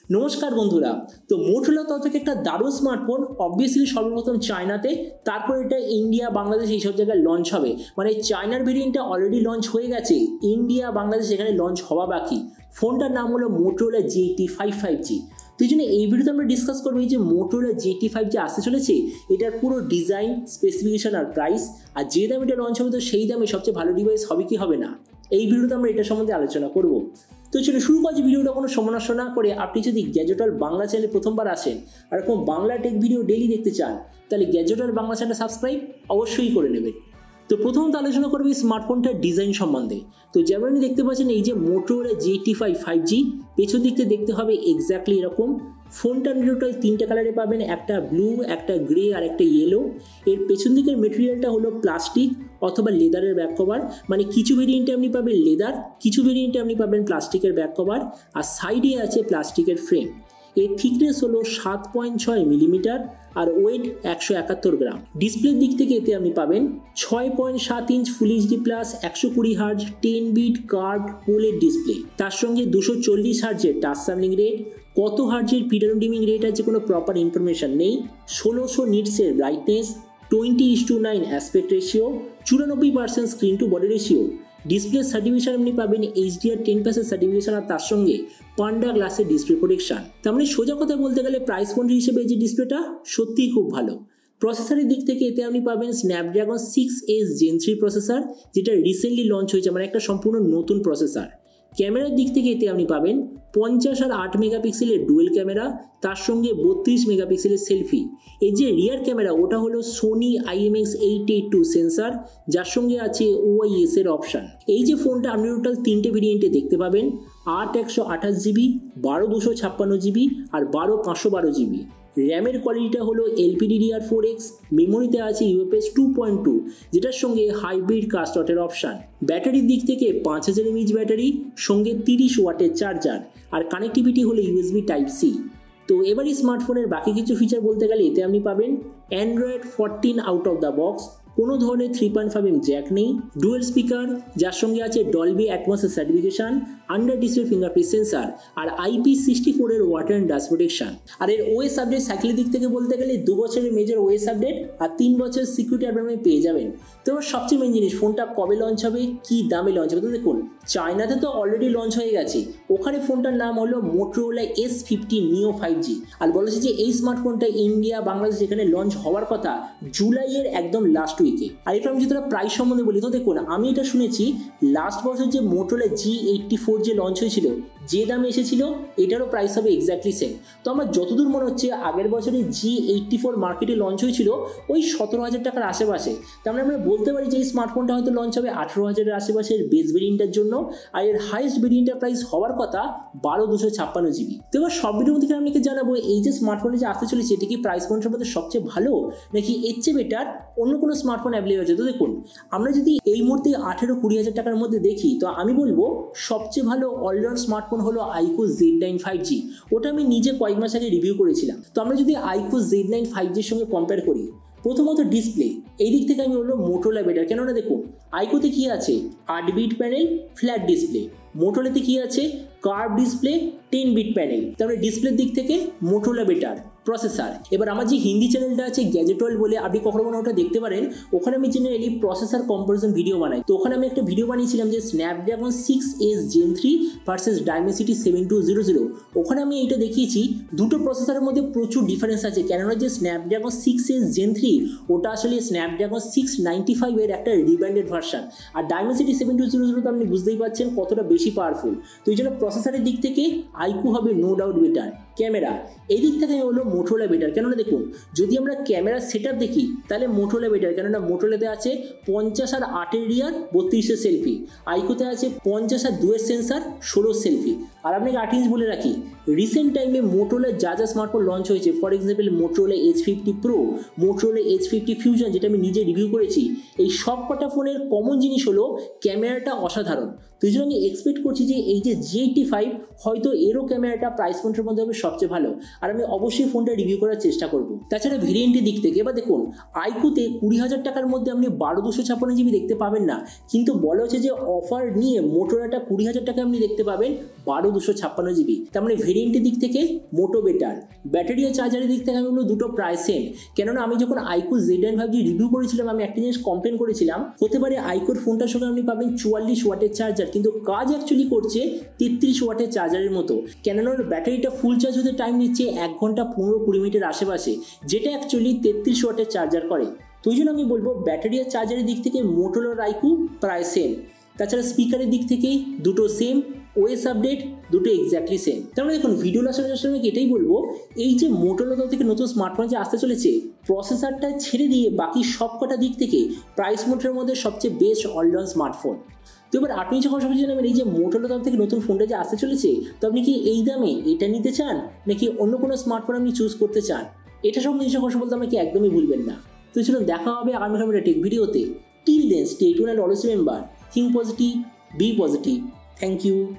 নমস্কার বন্ধুরা। তো মোটরোলা তরফ থেকে একটা দারুণ স্মার্টফোন অবভিয়াসলি সর্বপ্রথম চায়নাতে, তারপর এটা ইন্ডিয়া বাংলাদেশ এইসব জায়গায় লঞ্চ হবে। মানে চায়নার ভেরিয়েন্টটা অলরেডি লঞ্চ হয়ে গেছে, ইন্ডিয়া বাংলাদেশ এখানে লঞ্চ হওয়া বাকি। ফোনটার নাম হলো মোটরোলা GT55G। তো এই জন্য এই ভিডিওতে আমরা ডিসকাস করবো এই যে মোটরোলা GT5 আসতে চলেছে, এটার পুরো ডিজাইন, স্পেসিফিকেশন আর প্রাইস, আর যে দামে এটা লঞ্চ হবে তো সেই দামে সবচেয়ে ভালো ডিভাইস হবে কি হবে না, এই ভিডিওতে আমরা এটা সম্বন্ধে আলোচনা করব। তো চলো শুরু করছি ভিডিওটা কোনো সময় নষ্ট না করে। আপনি যদি গ্যাজেটল বাংলা চ্যানেলে প্রথমবার আসেন আর এরকম বাংলা টেক ভিডিও ডেইলি দেখতে চান, তাহলে গ্যাজেটল বাংলা চ্যানেল সাবস্ক্রাইব অবশ্যই করে নেবেন। তো প্রথমত আলোচনা করবো এই স্মার্টফোনটার ডিজাইন সম্বন্ধে। তো যেমন আপনি দেখতে পাচ্ছেন এই যে মোটরোলা GT5 পেছন দিকতে দেখতে হবে এক্স্যাক্টলি এরকম। ফোনটা টোটাল তিনটা কালারে পাবেন, একটা ব্লু, একটা গ্রে আর একটা ইয়েলো। এর পেছন দিকের মেটেরিয়ালটা হলো প্লাস্টিক অথবা লেদারের ব্যাক কভার। মানে কিছু ভেরিয়েন্টে আপনি পাবেন লেদার, কিছু ভেরিয়েন্টে আপনি পাবেন প্লাস্টিকের ব্যাক কভার, আর সাইডে আছে প্লাস্টিকের ফ্রেম। এর থিকনেস হলো 7.6 মিলিমিটার আর ওয়েট 171 গ্রাম। ডিসপ্লের দিক থেকে এতে আপনি পাবেন 6.7 inch full HD plus 120 hertz 10 bit curved OLED display. তার সঙ্গে 240 হার্জের টাচ স্যাম্পলিং রেট। কত হার্জের পিটার ডিমিং রেট আছে কোনো প্রপার ইনফরমেশন নেই। 1600 নিটসের brightness, 20:9 aspect ratio, 94% screen to body ratio. Display certification আপনি পাবেন HDR 10% সার্টিফিকেশন, আর তার সঙ্গে পান্ডা গ্লাসের ডিসপ্লে প্রোটেকশন। তার মানে সোজা কথা বলতে গেলে প্রাইস পয়েন্ট হিসেবে এই যে ডিসপ্লেটা সত্যিই খুব ভালো। প্রসেসরের দিক থেকে এতে আপনি পাবেন স্ন্যাপড্রাগন 6S Gen 3 প্রসেসর, যেটা রিসেন্টলি লঞ্চ হয়েছে, মানে একটা সম্পূর্ণ নতুন প্রসেসর। ক্যামেরার দিক থেকে এতে আপনি পাবেন 50 আর 8 মেগাপিক্সেলের ডুয়েল ক্যামেরা, তার সঙ্গে 32 মেগাপিক্সেলের সেলফি। এই যে রিয়ার ক্যামেরা ওটা হলো সোনি IMX882 সেন্সার, যার সঙ্গে আছে OIS এর অপশান। এই যে ফোনটা আপনি টোটাল তিনটে ভেরিয়েন্টে দেখতে পাবেন, 8/128GB, 12/256GB আর 12/512GB। র্যামের কোয়ালিটিটা হলো LPDDR4X, মেমোরিতে আছে UFS 2.2, যেটার সঙ্গে হাইব্রিড কাস্টটের অপশান। ব্যাটারির দিক থেকে 5000 mAh ব্যাটারি, সঙ্গে 30 ওয়াটের চার্জার, আর কানেক্টিভিটি হলো USB Type-C। তো এবার এই স্মার্টফোনের বাকি কিছু ফিচার বলতে গেলে এতে আপনি পাবেন Android 14 out of the box, কোনো ধরনের 3.5mm জ্যাক নেই, ডুয়েল স্পিকার, যার সঙ্গে আছে ডলবি অ্যাটমসের certification, under display fingerprint sensor, আর IP64 এর ওয়াটার অ্যান্ড ডাস্ট প্রোটেকশন। আর এর OS আপডেট সাইকেলের দিক থেকে বলতে গেলে 2 বছরের মেজর OS আপডেট আর 3 বছরের সিকিউরিটি আপডেট পেয়ে যাবেন। তো এবার সবচেয়ে মেন জিনিস, ফোনটা কবে লঞ্চ হবে, কি দামে লঞ্চ হবে। তো দেখুন, চায়নাতে তো অলরেডি লঞ্চ হয়ে গেছে, ওখানে ফোনটার নাম হলো মোটরোলা S50 Neo 5G। আর বলেছে যে এই স্মার্টফোনটা ইন্ডিয়া বাংলাদেশ যেখানে লঞ্চ হওয়ার কথা জুলাইয়ের একদম লাস্ট উইকে। আর এটা আমি যদি প্রাইস সম্বন্ধে বলি, তো দেখুন আমি এটা শুনেছি লাস্ট বছর যে মোটরোলা G84 যে লঞ্চ হয়েছিল, যে দামে এসেছিল এটারও প্রাইস হবে এক্স্যাক্টলি সেম। তো আমার যতদূর মনে হচ্ছে আগের বছরে G84 মার্কেটে লঞ্চ হয়েছিল ওই 17,000 টাকার আশেপাশে। তার মানে আমরা বলতে পারি যে এই স্মার্টফোনটা হয়তো লঞ্চ হবে 18,000-এর আশেপাশের বেস ভেরিয়েন্টের জন্য, আর এর হাইয়েস্ট ভেরিয়েন্টের প্রাইস হওয়ার কথা 12/256GB। তো এবার সব ভিডিও থেকে আপনাকে জানাবো এই যে স্মার্টফোনে যে আসতে চলেছে এটা কি প্রাইস পয়েন্টের মধ্যে সবচেয়ে ভালো, নাকি এর চেয়ে বেটার অন্য কোনো স্মার্টফোন অ্যাভেলেবল আছে। তো দেখুন, আমরা যদি এই মুহূর্তে 18-20,000 টাকার মধ্যে দেখি, তো আমি বলবো সবচেয়ে ভালো অলরাউন্ড স্মার্টফোন হলো iQOO Z9 5G। ওটা আমি নিজে কয়েক মাস আগে রিভিউ করেছিলাম। তো আমরা যদি iQOO Z9 5Gর সঙ্গে কম্পেয়ার করি, প্রথমত ডিসপ্লে এই দিক থেকে আমি বলবো মোটরোলা বেটার। কেননা দেখুন, iQOOতে কি আছে 8 বিট প্যানেল ফ্ল্যাট ডিসপ্লে, মোটরোলাতে কি আছে কার্ভ ডিসপ্লে 10 বিট প্যানেল। তারপরে ডিসপ্লের দিক থেকে মোটরোলা বেটার। প্রসেসর, এবার আমার যে হিন্দি চ্যানেলটা আছে গ্যাজেটল বলে, আপনি কখনো ওটা দেখতে পারেন, ওখানে আমি জেনারেলি প্রসেসর কম্পারিজন ভিডিও বানাই। তো ওখানে আমি একটা ভিডিও বানিয়েছিলাম যে Snapdragon 6S Gen 3 versus Dimensity 7200। ওখানে আমি এইটা দেখিয়েছি দুটো প্রসেসরের মধ্যে প্রচুর ডিফারেন্স আছে। কেননা যে স্ন্যাপড্রাগন 6S Gen 3 ওটা আসলে স্ন্যাপড্রাগন 695 এর একটা রিব্র্যান্ডেড ভার্সন, আর Dimensity 7200 তো আপনি বুঝতেই পারছেন কতটা বেশি পাওয়ারফুল। তো এই জন্য প্রসেসরের দিক থেকে iQOO হবে নো ডাউট বেটার। ক্যামেরা এই দিক থেকে হলো মোটরোলা বেটার। কেননা দেখুন, যদি আমরা ক্যামেরা সেটআপ দেখি তাহলে মোটরোলা বেটার। কেননা মোটরোলাতে আছে 50 আর 8-এর রিয়ার, 32-এর সেলফি। iQOOতে আছে 50 আর 2-এর সেন্সার, 16 সেলফি। আর আপনাকে 8 ইঞ্চ বলে রাখি, রিসেন্ট টাইমে মোটরোলার যা যা স্মার্টফোন লঞ্চ হয়েছে, for example Motorola H50 Pro, Motorola H50 Fusion যেটা আমি নিজে রিভিউ করেছি, এই সব কটা ফোনের কমন জিনিস হলো ক্যামেরাটা অসাধারণ। তো এই জন্য আমি এক্সপেক্ট করছি যে এই যে G85 হয়তো এরও ক্যামেরাটা প্রাইস পয়েন্টের মধ্যে হবে সবচেয়ে ভালো, আর আমি অবশ্যই ফোনটা রিভিউ করার চেষ্টা করব। তাছাড়া ভেরিয়েন্টের দিক থেকে এবার দেখুন, iQOOতে 20,000 টাকার মধ্যে আপনি 12/256GB দেখতে পাবেন না, কিন্তু বলা হচ্ছে যে অফার নিয়ে মোটরোলাটা 20,000 টাকায় আপনি দেখতে পাবেন 12/256 GB। তার মানে ভেরিয়েন্টের দিক থেকে মোটো বেটার। ব্যাটারি আর চার্জারের দিক থেকে আমি বলবো দুটো প্রায় সেম। কেননা আমি যখন আইকো Z9 রিভিউ করেছিলাম আমি একটা জিনিস কমপ্লেন করেছিলাম, হতে পারে আইকোর ফোনটার সঙ্গে আপনি পাবেন 44 ওয়াটের চার্জার, কিন্তু কাজ অ্যাকচুয়ালি করছে 33 ওয়াটের চার্জারের মতো। কেননা ওর ব্যাটারিটা ফুল চার্জ হতে টাইম নিচ্ছে 1 ঘন্টা 15-20 মিনিটের আশেপাশে, যেটা অ্যাকচুয়ালি 33 ওয়াটের চার্জার করে। তো ওই জন্য আমি বলবো ব্যাটারি আর চার্জারের দিক থেকে মোটোরোলা আইকো প্রায় সেম। তাছাড়া স্পিকারের দিক থেকেই দুটো সেম, ওএস আপডেট দুটো এক্স্যাক্টলি সেম। তার মানে দেখুন ভিডিও লাস্টের আমি এটাই বলবো, এই যে মোটোরোলা থেকে নতুন স্মার্টফোন যে আসতে চলেছে, প্রসেসরটা ছেড়ে দিয়ে বাকি সব কটা দিক থেকে প্রাইস মোটের মধ্যে সবচেয়ে বেস্ট অলরাউন্ড স্মার্টফোন। তো এবার আপনি যখন সবচেয়ে জানাবেন এই যে মোটোরোলা থেকে নতুন ফোনটা যে আসতে চলেছে, তো আপনি কি এই দামে এটা নিতে চান নাকি অন্য কোনো স্মার্টফোন আপনি চুজ করতে চান, এটা সব নিজের কথা বলতে আমাকে একদমই ভুলবেন না। তো চলুন দেখা হবে আগামীকাল একটা টেক ভিডিওতে। Till then stay tuned and always remember, think positive, be positive. Thank you.